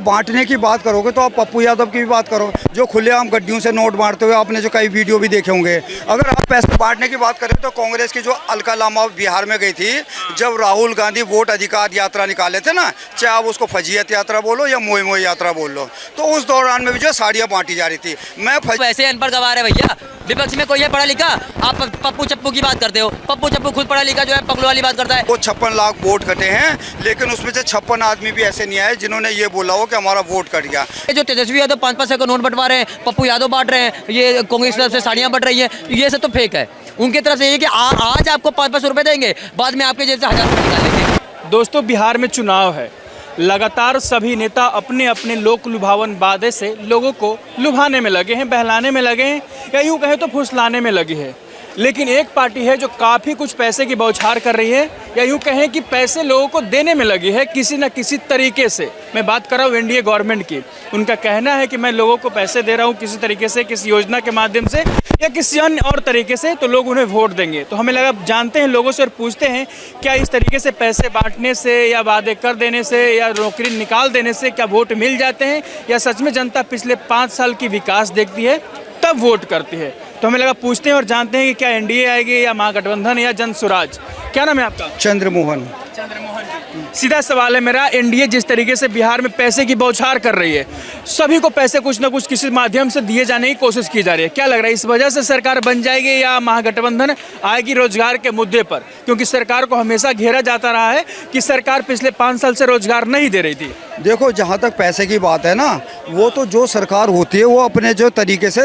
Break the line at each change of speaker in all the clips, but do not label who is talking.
बांटने की बात करोगे तो आप पप्पू यादव की भी बात करो, जो खुलेआम गड्डियों से नोट बांटते हुए आपने जो कई वीडियो भी देखे होंगे। अगर आप पैसे बांटने की बात करें तो कांग्रेस की जो अलका लामा बिहार में गई थी, जब राहुल गांधी वोट अधिकार यात्रा निकाले थे ना, चाहे आप उसको फजीयत यात्रा बोलो या मोई मोई यात्रा बोल लो, तो उस दौरान में भी जो साड़ियाँ बांटी जा रही थी।
वैसे अनपढ़ गवार है भैया, विपक्ष में कोई है पढ़ा लिखा? आप पप्पू चप्पू की बात करते हो। पप्पू चप्पू खुद पढ़ा लिखा जो है पगलू वाली बात करता है।
वो 56 लाख वोट कटे हैं, लेकिन उसमें से 56 आदमी भी ऐसे नहीं आए जिन्होंने ये बोला हो कि हमारा वोट कट गया।
जो तेजस्वी यादव 5-5 का नोट बंटवा रहे हैं, पप्पू यादव बांट रहे हैं, ये कांग्रेस तरफ से साड़ियाँ बंट रही है, ये सब तो फेक है। उनकी तरफ से ये कि आज आपको 5-5 रुपए देंगे, बाद में आपके जैसे 1000 रुपए निकाल लेंगे।
दोस्तों, बिहार में चुनाव है, लगातार सभी नेता अपने अपने लोक लुभावन वादे से लोगों को लुभाने में लगे हैं, बहलाने में लगे हैं, या यूँ कहें तो फुसलाने में लगी है। लेकिन एक पार्टी है जो काफ़ी कुछ पैसे की बौछार कर रही है, या यूँ कहें कि पैसे लोगों को देने में लगी है किसी न किसी तरीके से। मैं बात कर रहा हूँ एनडीए गवर्नमेंट की। उनका कहना है कि मैं लोगों को पैसे दे रहा हूँ किसी तरीके से, किसी योजना के माध्यम से या किसी अन्य और तरीके से, तो लोग उन्हें वोट देंगे। तो हमें लगा जानते हैं लोगों से और पूछते हैं क्या इस तरीके से पैसे बांटने से या वादे कर देने से या नौकरी निकाल देने से क्या वोट मिल जाते हैं, या सच में जनता पिछले 5 साल की विकास देखती है तब वोट करती है। तो हमें लगा पूछते हैं और जानते हैं कि क्या एनडीए आएगी या महागठबंधन या जन स्वराज। क्या नाम है आपका?
चंद्रमोहन।
सीधा सवाल है मेरा, एनडीए जिस तरीके से बिहार में पैसे की बौछार कर रही है, सभी को पैसे कुछ ना कुछ किसी माध्यम से दिए जाने की कोशिश की जा रही है, क्या लग रहा है इस वजह से सरकार बन जाएगी या महागठबंधन आएगी रोजगार के मुद्दे पर? क्योंकि सरकार को हमेशा घेरा जाता रहा है कि सरकार पिछले 5 साल से रोजगार नहीं दे रही थी।
देखो, जहाँ तक पैसे की बात है ना, वो तो जो सरकार होती है वो अपने जो तरीके से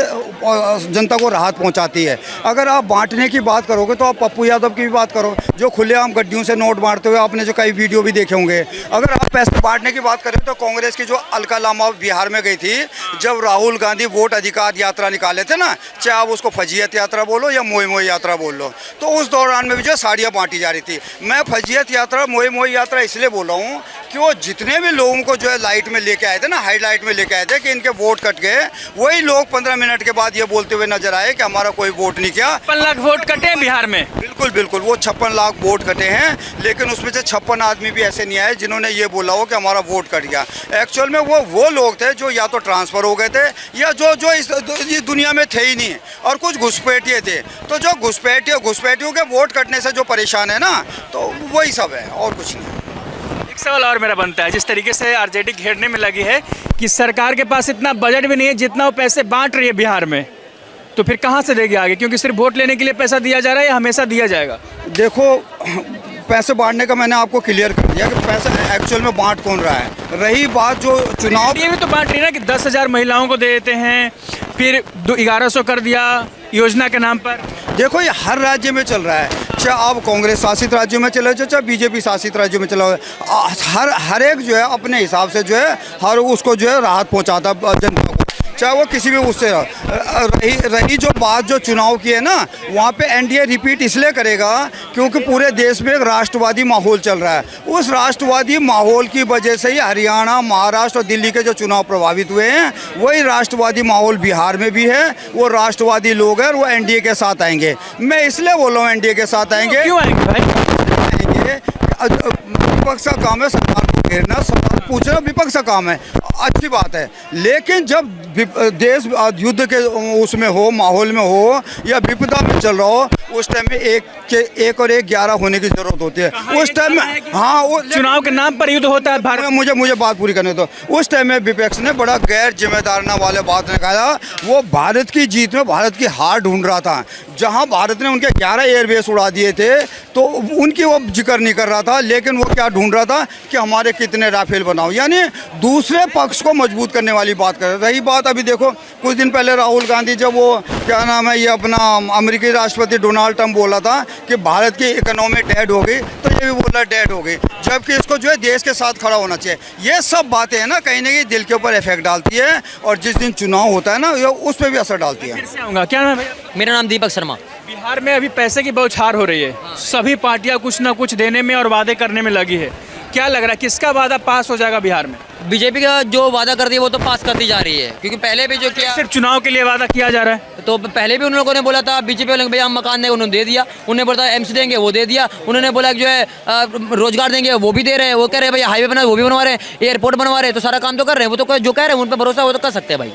जनता को राहत पहुँचाती है। अगर आप बांटने की बात करोगे तो आप पप्पू यादव की भी बात करो, जो खुलेआम गड्डियों से नोट बांटते हुए आपने जो कई वीडियो भी देखे होंगे। अगर आप पैसे बांटने की बात करें तो कांग्रेस की जो अलका लामा बिहार में गई थी, जब राहुल गांधी वोट अधिकार यात्रा निकाले थे ना, चाहे आप उसको फजीयत यात्रा बोलो या मोई मोई यात्रा बोल लो, तो उस दौरान में भी जो साड़ियाँ बांटी जा रही थी। मैं फजीयत यात्रा मोई मोई यात्रा इसलिए बोल रहा हूँ कि वो जितने भी लोगों को जो है लाइट में लेके आए थे ना, हाईलाइट में लेके आए थे कि इनके वोट कट गए, वही लोग 15 मिनट के बाद ये बोलते हुए नजर आए कि हमारा कोई वोट नहीं किया।
56 लाख वोट कटे हैं बिहार में।
बिल्कुल बिल्कुल, वो 56 लाख वोट कटे हैं, लेकिन उसमें से 56 आदमी भी ऐसे नहीं आए जिन्होंने ये बोला हो कि हमारा वोट कट गया। एक्चुअल में वो लोग थे जो या तो ट्रांसफ़र हो गए थे या जो इस दुनिया में थे ही नहीं, और कुछ घुसपैठिए थे। तो जो घुसपैठियों के वोट कटने से जो परेशान है ना, तो वही सब है और कुछ नहीं।
एक सवाल और मेरा बनता है, जिस तरीके से आरजेडी घेरने में लगी है कि सरकार के पास इतना बजट भी नहीं है जितना वो पैसे बांट रही है बिहार में, तो फिर कहाँ से देगी आगे? क्योंकि सिर्फ वोट लेने के लिए पैसा दिया जा रहा है या हमेशा दिया जाएगा?
देखो, पैसे बांटने का मैंने आपको क्लियर कर दिया कि पैसा एक्चुअल में बांट कौन रहा है। रही बात जो चुनाव,
ये भी तो बांट रही है ना कि 10,000 महिलाओं को दे देते हैं, फिर 1100 कर दिया योजना के नाम पर।
देखो, ये हर राज्य में चल रहा है, चाहे आप कांग्रेस शासित राज्यों में चले जाओ, चाहे बीजेपी शासित राज्यों में चला हो, हर एक जो है अपने हिसाब से जो है हर उसको जो है राहत पहुंचाता जनता को, चाहे वो किसी भी उससे रही जो बात जो चुनाव की है ना, वहाँ पे एनडीए रिपीट इसलिए करेगा क्योंकि पूरे देश में एक राष्ट्रवादी माहौल चल रहा है। उस राष्ट्रवादी माहौल की वजह से ही हरियाणा, महाराष्ट्र और दिल्ली के जो चुनाव प्रभावित हुए हैं, वही राष्ट्रवादी माहौल बिहार में भी है। वो राष्ट्रवादी लोग हैं, वो एनडीए के साथ आएंगे। मैं इसलिए बोल रहा हूँ एनडीए के साथ आएंगे।
क्यों आएंगे भाई?
आएंगे, विपक्ष का काम है सरकार को घेरना, सवाल पूछना विपक्ष का काम है, अच्छी बात है। लेकिन जब देश युद्ध के उसमें हो, माहौल में हो या विपदा में चल रहा हो, उस टाइम में एक और एक 11 होने की जरूरत होती है। उस टाइम में हाँ, वो
चुनाव के नाम पर युद्ध होता है भारत में।
मुझे बात पूरी करने दो। उस टाइम में विपक्ष ने बड़ा गैर जिम्मेदाराना वाले बात निकाला। वो भारत की जीत में भारत की हार ढूंढ रहा था। जहां भारत ने उनके 11 एयरबेस उड़ा दिए थे तो उनकी वो जिक्र नहीं कर रहा था, लेकिन वो क्या ढूंढ रहा था कि हमारे कितने राफेल बनाओ, यानी दूसरे पक्ष को मजबूत करने वाली बात कर रही बात। अभी देखो, कुछ दिन पहले राहुल गांधी जब वो क्या नाम है, ये अपना अमेरिकी राष्ट्रपति डोनाल्ड ट्रंप बोला था कि भारत की इकोनॉमी डेड हो गई, तो ये भी बोला डेड हो गई, जबकि इसको जो है देश के साथ खड़ा होना चाहिए। ये सब बातें हैं ना, कहीं ना कहीं दिल के ऊपर इफेक्ट डालती है, और जिस दिन चुनाव होता है ना, ये उस पर भी असर डालती है।
फिर से आऊँगा, क्या नाम है?
मेरा नाम दीपक शर्मा।
बिहार में अभी पैसे की बौछार हो रही है, सभी पार्टियां कुछ ना कुछ देने में और वादे करने में लगी है। क्या लग रहा है किसका वादा पास हो जाएगा बिहार में?
बीजेपी का जो वादा करती है वो तो पास करती जा रही है, क्योंकि पहले भी जो किया,
सिर्फ चुनाव के लिए वादा किया जा रहा है।
तो पहले भी उन लोगों ने बोला था, बीजेपी वाले भैया हम मकान देंगे, उन्होंने दे दिया। उन्होंने बोला एमसी देंगे, वो दे दिया। उन्होंने बोला कि जो है रोजगार देंगे, वो भी दे रहे हैं। वो कह रहे हैं भैया हाईवे बना, वो भी बनवा रहे हैं, एयरपोर्ट बनवा रहे हैं, तो सारा काम तो कर रहे हैं। वो तो जो कह रहे हैं उन पर भरोसा वो तो कर सकते हैं भाई।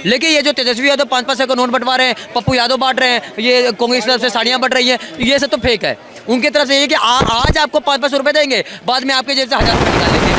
लेकिन ये जो तेजस्वी यादव 5-5 का नोट बंटवा रहे हैं, पप्पू यादव बांट रहे हैं, ये कांग्रेस की तरफ से साड़ियाँ बंट रही हैं, ये सब तो फेक है। उनकी तरफ से ये कि आज आपको 5-5 रुपए देंगे, बाद में आपके जेब से 1000 रुपये निकाल लेंगे।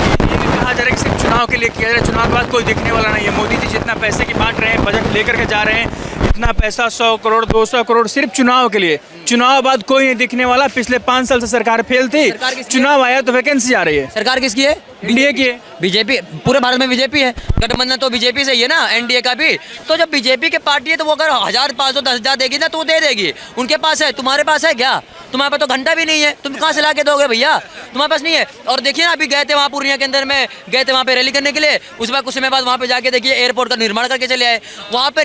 कहा जा रहा है कि सिर्फ चुनाव के लिए किया जा रहा है, चुनाव के बाद कोई दिखने वाला नहीं है। मोदी जी जितना पैसे की बांट रहे हैं, बजट लेकर के जा रहे हैं, इतना पैसा 100 करोड़ 200 करोड़ सिर्फ चुनाव के लिए। चुनाव बाद कोई नहीं दिखने वाला। पिछले 5 साल से सरकार फेल थी, चुनाव आया तो वैकेंसी आ रही है।
सरकार किसकी है?
इंडिया की है।
बीजेपी, पूरे भारत में बीजेपी है। गठबंधन तो बीजेपी से ही है ना, एनडीए का भी। तो जब बीजेपी की पार्टी है तो वो अगर 1000 500 10,000 देगी ना तो वो दे देगी। उनके पास है, तुम्हारे पास है क्या? तुम्हारे पास तो घंटा भी नहीं है, तुम कहाँ से ला के दोगे भैया? तुम्हारे पास नहीं है। और देखिए ना, अभी गए थे वहाँ पूर्णिया के अंदर में, गए थे वहाँ पे रैली करने के लिए। उस बाद कुछ समय बाद वहाँ पे जाके देखिए एयरपोर्ट का निर्माण करके चले आए। वहाँ पे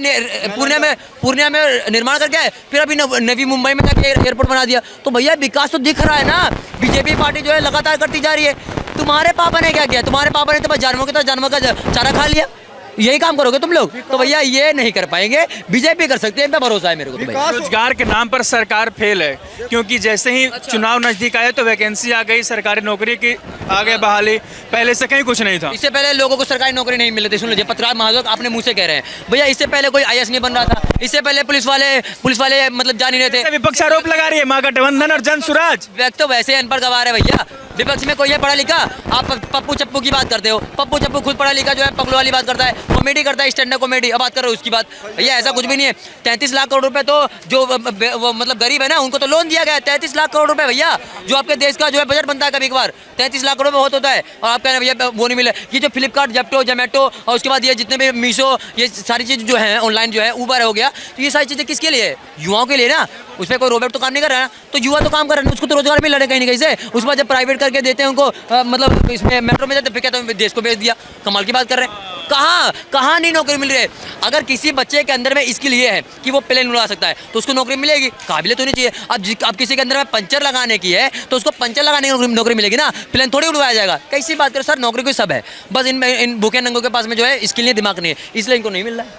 पूर्णिया में निर्माण करके आए, फिर अभी नवी मुंबई में जाके एयरपोर्ट बना दिया। तो भैया विकास तो दिख रहा है ना। बीजेपी पार्टी जो है लगातार करती जा रही है। तुम्हारे पापा ने क्या किया? तुम्हारे पापा ने तो बस जानवरों की तरह जानवर का चारा खा लिया। यही काम करोगे तुम लोग? तो भैया ये नहीं कर पाएंगे, बीजेपी कर सकते हैं, इतना भरोसा है मेरे को। तो भैया
रोजगार के नाम पर सरकार फेल है, क्योंकि जैसे ही चुनाव नजदीक आए तो वैकेंसी आ गई, सरकारी नौकरी की आ गए बहाली। पहले से कहीं कुछ नहीं था।
इससे पहले लोगों को सरकारी नौकरी नहीं मिल रही थी। सुन लीजिए, पत्रकार महाजन अपने मुंह से कह रहे हैं भैया, इससे पहले कोई आईएएस नहीं बन रहा था। इससे पहले पुलिस वाले मतलब जा नहीं रहे थे।
विपक्ष आरोप लगा रही है महागठबंधन और जनसुराज।
व्यक्ति तो वैसे अनपढ़ गवार है भैया। विपक्ष में कोई है पढ़ा लिखा? आप पप्पू चप्पू की बात करते हो। पप्पू चप्पू खुद पढ़ा लिखा जो है पगलू वाली बात करता है, कॉमेडी करता है, स्टैंड अप कॉमेडी। अब बात कर रहे हो उसकी बात। भैया ऐसा कुछ भी नहीं है। 33 लाख करोड़ रुपए तो जो वो मतलब गरीब है ना, उनको तो लोन दिया गया है। 33 लाख करोड़ रुपए भैया, जो आपके देश का जो है बजट बनता है कभी कभार 33 लाख करोड़ में बहुत होता है। और आप कह रहे हैं भैया वो नहीं मिले। ये जो फ्लिपकार्ट, जेप्टो, जोमेटो और उसके बाद ये जितने भी मीशो, ये सारी चीज़ जो है ऑनलाइन जो है, उबर हो गया, तो ये सारी चीज़ें किसके लिए है? युवाओं के लिए ना। उस पर कोई रोबोट तो काम नहीं कर रहा है ना, तो युवा तो काम कर रहे हैं, उसको तो रोजगार मिल रहा है कहीं ना कहीं से। उसके बाद जब प्राइवेट करके देते हैं उनको, मतलब इसमें मेट्रो में जाते फिर कहते हैं देश को बेच दिया। कमाल की बात कर रहे हैं। कहाँ नहीं नौकरी मिल रही है? अगर किसी बच्चे के अंदर में स्किल ये है कि वो प्लेन उड़ा सकता है तो उसको नौकरी मिलेगी। काबिलियत होनी चाहिए। अब किसी के अंदर में पंचर लगाने की है तो उसको पंचर लगाने की नौकरी मिलेगी ना, प्लेन थोड़ी उड़वाया जाएगा। कैसी बात करो सर, नौकरी कोई सब है, बस इन भूखे नंगों के पास में जो है स्किल नहीं, दिमाग नहीं है, इसलिए इनको नहीं मिल रहा है।